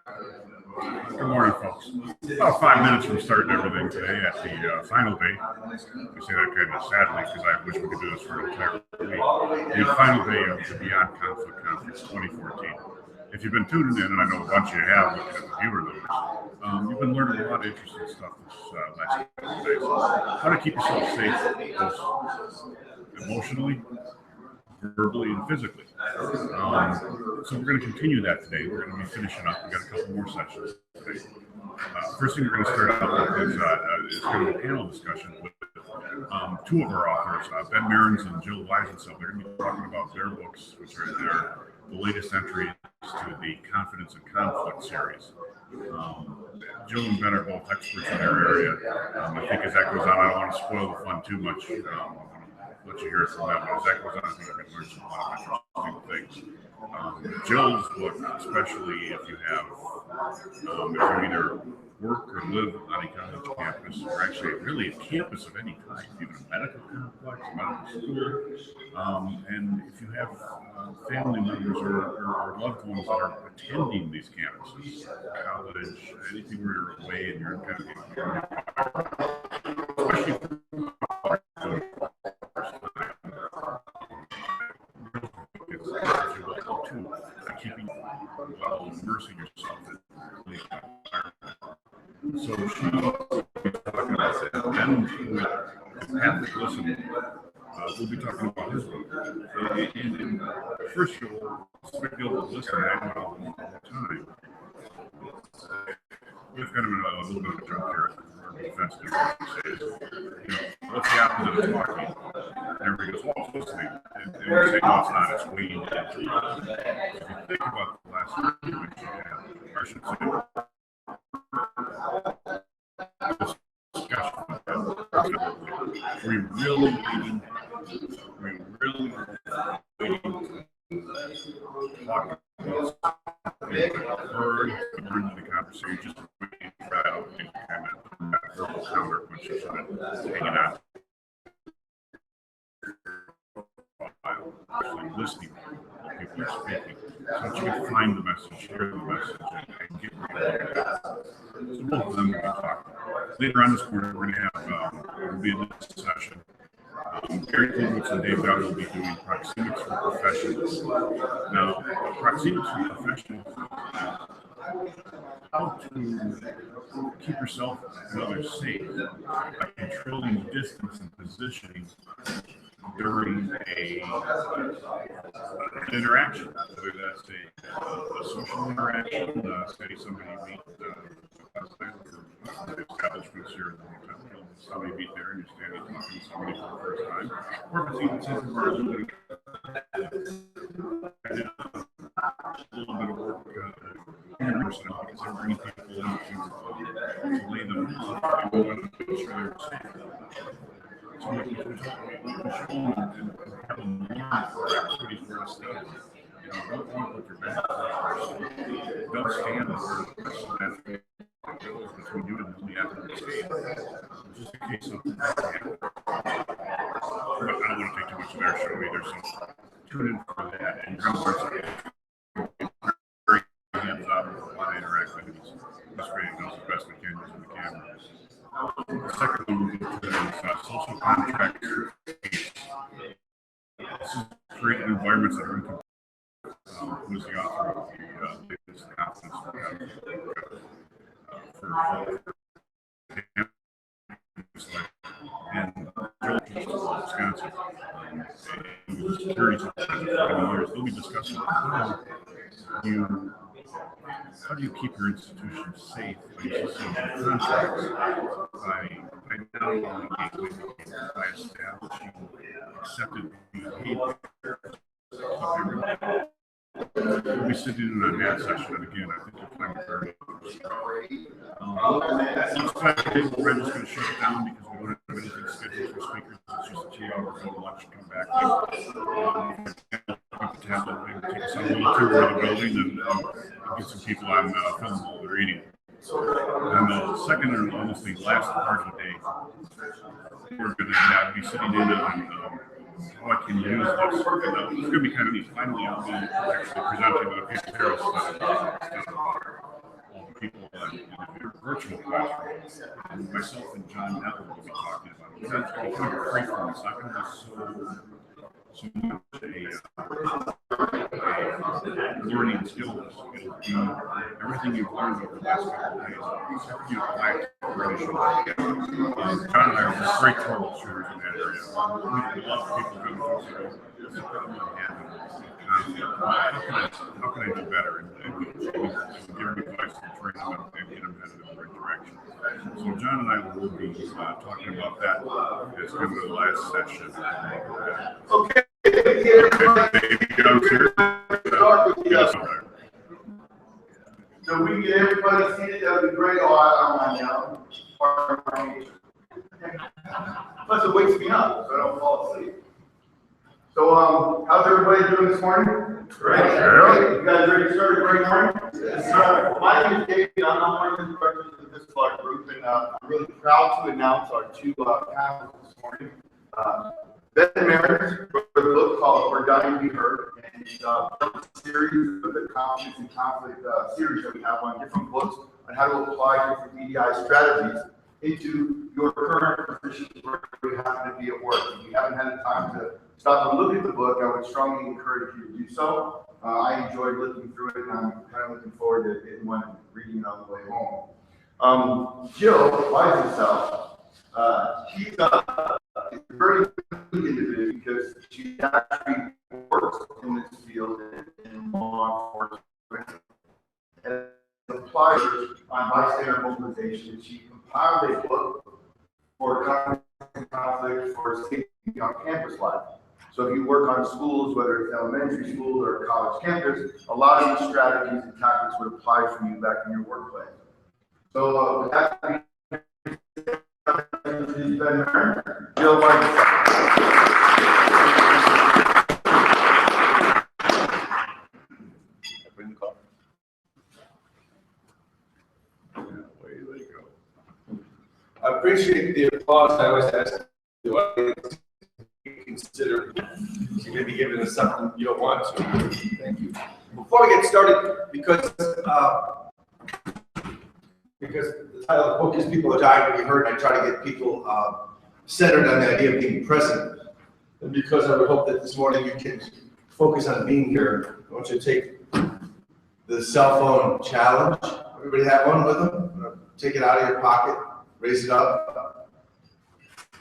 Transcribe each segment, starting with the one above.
Good morning, folks. About 5 minutes from starting everything today at the final day. We say that kind of sadly because I wish we could do this for an entire week. The final day of the Beyond Conflict Conference 2014. If you've been tuning in, and I know a bunch of you have, looking at the viewer numbers, you've been learning a lot of interesting stuff this last couple of days. How to keep yourself safe, both emotionally, verbally, and physically. So we're going to continue that today. We're going to be finishing up. We've got a couple more sessions today. First thing we're going to start out with is kind of a panel discussion with two of our authors, Ben Mehrens and Jill Wiesenfeld. They're going to be talking about their books, which are the latest entries to the Confidence and Conflict series. Jill and Ben are both experts in their area. I think as that goes on, I don't want to spoil the fun too much. Let you hear it from them, but as that goes on, I think you can learn some lot of interesting things. Jill's book, especially if you have, if you either work or live on a college campus, or actually really a campus of any kind, even a medical complex, a medical school, and if you have family members or loved ones that are attending these campuses, college, anything where you're away and you're in kind of especially keeping well, immersing yourself in the environment. So she will be talking about that. Then with Patrick Listen, we'll be talking about his book. And first of all, expect you to listen to that all the time. We've kind of a little bit of a joke here. Defense what's the opposite of talking? And everybody goes, well, it's listening. And we say, no, it's not. It's waiting to get to you. If you think about the last argument you had, or I should say, we really waiting to talk about heard the conversation, just waiting for that opening kind of verbal counter when she's hanging out. Actually listening to people are speaking. So that you can find the message, hear the message, and get where you're at. So both of them will be talking. Later on this morning, we're going to have, we'll be in this session. Gary Klubowitz and Dave Dowd will be doing proxemics for professionals. Now, proxemics for professionals, how to keep yourself and others safe by controlling distance and positioning during an interaction, whether that's a social interaction, say somebody meet establishments here in the hotel, somebody meet there and you're standing talking to somebody for the first time, or if it's even something where it's a little bit of work in person, because they're bringing people in to lay them off, and we want to make sure they're safe. So we can show them and have them learn for activities where to stand. Don't walk with your back first. Don't stand where the person that's between you and the other state. Just in case something happens. But I don't want to take too much of their show either, so tune in for that. And remember, very hands-on with a lot of interactivities. Just creating those the best we can using the camera. The second one we'll get to is social contract. This is creating environments that are incomplete. Who's the author of the latest Confidence and Joel, Wisconsin, and the security lawyers, they'll be discussing how do you keep your institution safe by social contracts, by not only by establishing accepted behavior. We'll be sitting in on that session, and again, I think you'll find it very interesting. We're just going to shut it down because we don't have anything scheduled for speakers. It's just a 2-hour go to lunch and come back. Take us out a little tour of the building and get some people on film while they're eating. And the second and almost the last part of the day, we're going to be sitting in on how I can use this. It's going to be kind of neat. Finally, I'll be actually presenting with a paper Harris study. virtual classroom. And myself and John Neville will be talking about it. It's kind of a free form. It's not going to be so much a learning skills. It'll be everything you've learned over the last couple of days. You apply it to really show that. John and I are great troubleshooters in that area. We love people going to the problem we have in how can I do better? And give advice and train them and get them headed in the right direction. So John and I will be talking about that as kind of the last session. Okay. Maybe get out here. So we get everybody seated, that would be great. Oh, I don't mind now. Plus it wakes me up, so I don't fall asleep. So how's everybody doing this morning? Great. Yeah. You guys ready to start a great morning? Yes, sir. My name is David. I'm one of the directors of this Clark group, and I'm really proud to announce our two panelists this morning. Ben Merritt wrote a book called We're Dying to Be Heard, and it's a series of the confidence and conflict series that we have on different books on how to apply different EDI strategies into your current position where you happen to be at work. If you haven't had the time to stop and look at the book, I would strongly encourage you to do so. I enjoyed looking through it, and I'm kind of looking forward to it when reading it on the way home. Jill Weisenfeld, she's a very good individual because she actually works in this field in law enforcement and applies on bystander mobilization. She compiled a book for conflict for safety on campus life. So if you work on schools, whether it's elementary school or college campus, a lot of these strategies and tactics would apply for you back in your workplace. So with that, Ben Merritt, Jill Weisenfeld. Bring the call. Way they go. I appreciate the applause. I always ask the audience to consider you may be giving us something you don't want to. Thank you. Before we get started, because the title of the book is People Are Dying to Be Heard, and I try to get people centered on the idea of being present. And because I would hope that this morning you can focus on being here, I want you to take the cell phone challenge. Everybody have one with them? Take it out of your pocket, raise it up.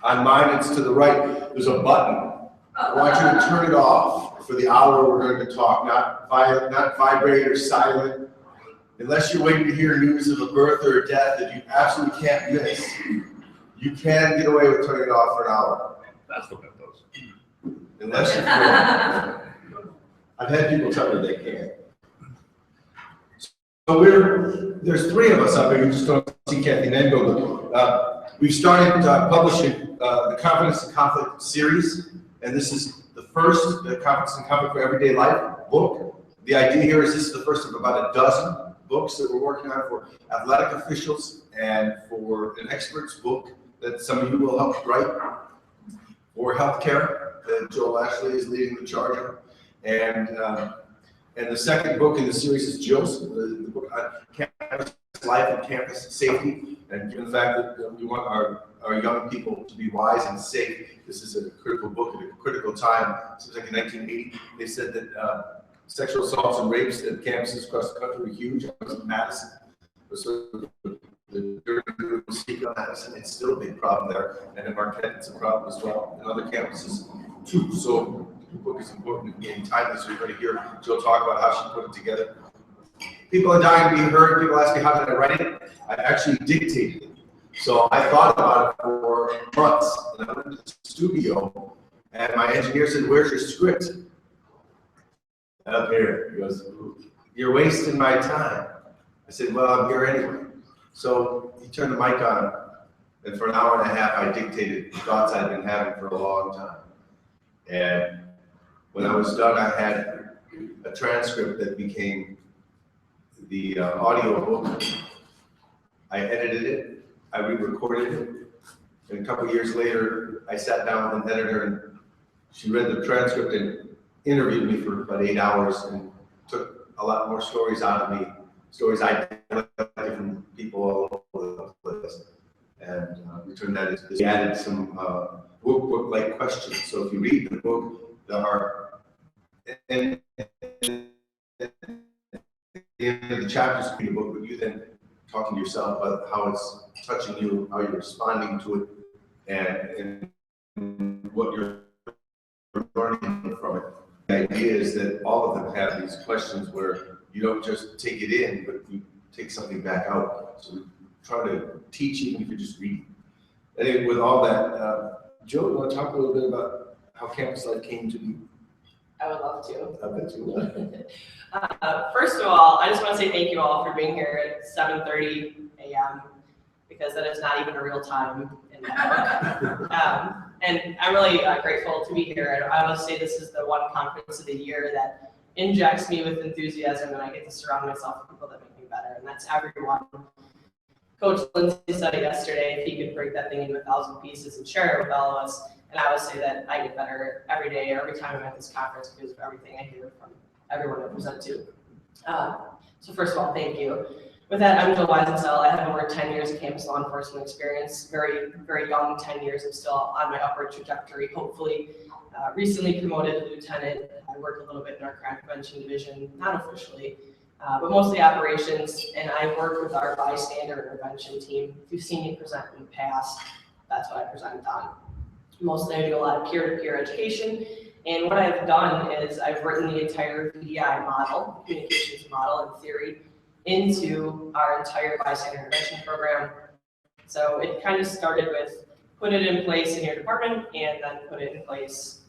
On mine, it's to the right. There's a button. I want you to turn it off for the hour we're going to talk, not vibrate or silent. Unless you're waiting to hear news of a birth or a death that you absolutely can't miss, you can get away with turning it off for an hour. That's what that does. Unless you're I've had people tell me they can't. So there's three of us up here. You just don't see Kathy Nango. We've started publishing the Confidence and Conflict series, and this is the first, the Confidence and Conflict for Everyday Life book. The idea here is this is the first of about a dozen books that we're working on for athletic officials and for an expert's book that some of you will help write for healthcare that Joel Ashley is leading the charge on. And the second book in the series is Jill's, the book on campus life and campus safety. And given the fact that we want our young people to be wise and safe, this is a critical book at a critical time. Seems like in 1980, they said that sexual assaults and rapes at campuses across the country were huge. I was in Madison. Madison, it's still a big problem there. And in Marquette, it's a problem as well. And other campuses too. So the book is important in getting timeless. So you're going to hear Jill talk about how she put it together. People are dying to be heard. People ask me, how did I write it? I actually dictated it. So I thought about it for months. And I went to the studio, and my engineer said, "Where's your script?" Up here. He goes, "You're wasting my time." I said, "Well, I'm here anyway." So he turned the mic on, and for an hour and a half, I dictated thoughts I'd been having for a long time. And when I was done, I had a transcript that became the audio book. I edited it, I re-recorded it, and a couple years later, I sat down with an editor, and she read the transcript and interviewed me for about 8 hours and took a lot more stories out of me, stories I heard from people all over turn that into, we added some workbook-like questions. So if you read the book, there are, and at the end of the chapters in the book, but you then talking to yourself about how it's touching you, how you're responding to it, and what you're learning from it. The idea is that all of them have these questions where you don't just take it in, but you take something back out. So we try to teach even if you're just reading. Anyway, with all that, Joe, you want to talk a little bit about how campus life came to be? I would love to. I bet you would. First of all, I just want to say thank you all for being here at 7:30 a.m. because that is not even a real time in my book. And I'm really grateful to be here. I always say this is the one conference of the year that injects me with enthusiasm, and I get to surround myself with people that make me better, and that's everyone. Coach Lindsay said it yesterday, if he could break that thing into 1,000 pieces and share it with all of us, and I would say that I get better every day, every time I'm at this conference because of everything I hear from everyone I present to. So first of all, thank you. With that, I'm Jill Weisenthal. I have over 10 years of campus law enforcement experience, very, very young 10 years. I'm still on my upward trajectory, hopefully. Recently promoted to lieutenant. I work a little bit in our crime prevention division, not officially, but mostly operations, and I work with our bystander intervention team. If you've seen me present in the past, that's what I present on. Mostly I do a lot of peer-to-peer education, and what I've done is I've written the entire VDI model, communications model in theory, into our entire bystander intervention program. So it kind of started with put it in place in your department and then put it in place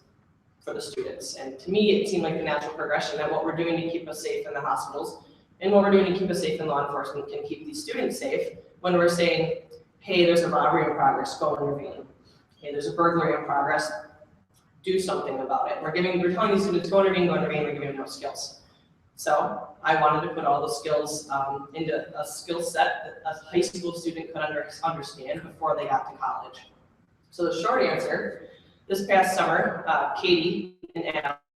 for the students. And to me, it seemed like the natural progression that what we're doing to keep us safe in the hospitals and what we're doing to keep us safe in law enforcement can keep these students safe when we're saying, hey, there's a robbery in progress, go intervene. Hey, there's a burglary in progress, do something about it. We're telling these students, go intervene, we're giving them those skills. So I wanted to put all those skills into a skill set that a high school student could understand before they got to college. So the short answer, this past summer, Katie and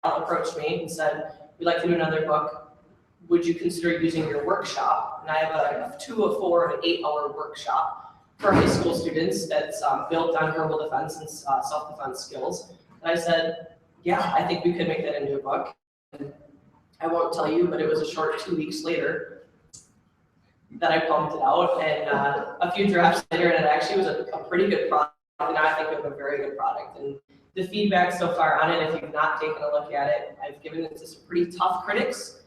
Al approached me and said, we'd like to do another book. Would you consider using your workshop? And I have a 2, a 4, and an 8-hour workshop for high school students that's built on verbal defense and self-defense skills. And I said, yeah, I think we could make that into a book. And I won't tell you, but it was a short 2 weeks later that I pumped it out, and a few drafts later, and it actually was a pretty good product. And now I think we have a very good product. And the feedback so far on it, if you've not taken a look at it, I've given it to some pretty tough critics,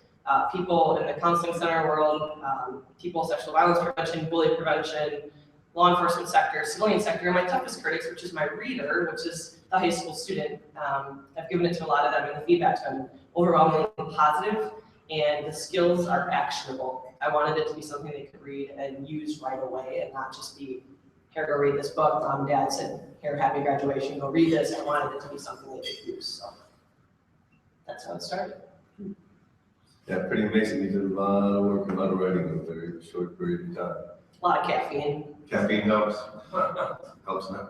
people in the counseling center world, people sexual violence prevention, bully prevention, law enforcement sector, civilian sector, and my toughest critics, which is my reader, which is the high school student. I've given it to a lot of them, and the feedback's been overwhelmingly positive, and the skills are actionable. I wanted it to be something they could read and use right away, and not just be, here, go read this book. Mom and Dad said, here, happy graduation, go read this. I wanted it to be something they could use, so that's how it started. Yeah, pretty amazing. You did a lot of work, a lot of writing in a very short period of time. A lot of caffeine. Caffeine helps. Helps now.